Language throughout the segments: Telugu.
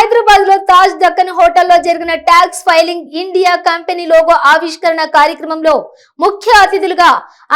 హైదరాబాద్ లో తాజ్ దక్కన్ హోటల్లో జరిగిన tax filing India company logo ఆవిష్కరణ కార్యక్రమంలో ముఖ్య అతిథులుగా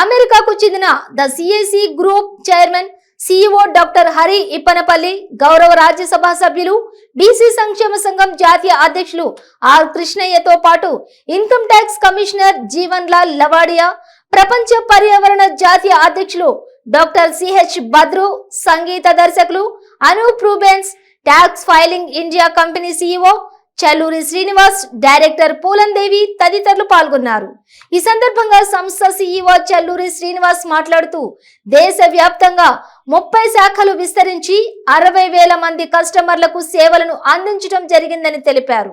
అమెరికాకు చెందిన the CAC group chairman CEO doctor Hari Ippanapalli, గౌరవ రాజ్యసభ సభ్యులు, బీసీ సంక్షేమ సంఘం జాతీయ అధ్యక్షులు ఆర్ కృష్ణయ్యతో పాటు income tax commissioner Jeevan Lal Lavadia, ప్రపంచ పర్యావరణ జాతీయ అధ్యక్షులు డాక్టర్ సిహెచ్ బద్రు, సంగీత దర్శకులు Anup Rubens, tax filing India company CEO Challuri Srinivas, director Pulandevi తదితరులు పాల్గొన్నారు. ఈ సందర్భంగా సంస్థ సిఇఓ చల్లూరి శ్రీనివాస్ మాట్లాడుతూ దేశవ్యాప్తంగా 30 శాఖలు విస్తరించి 60,000 మంది కస్టమర్లకు సేవలను అందించడం జరిగిందని తెలిపారు.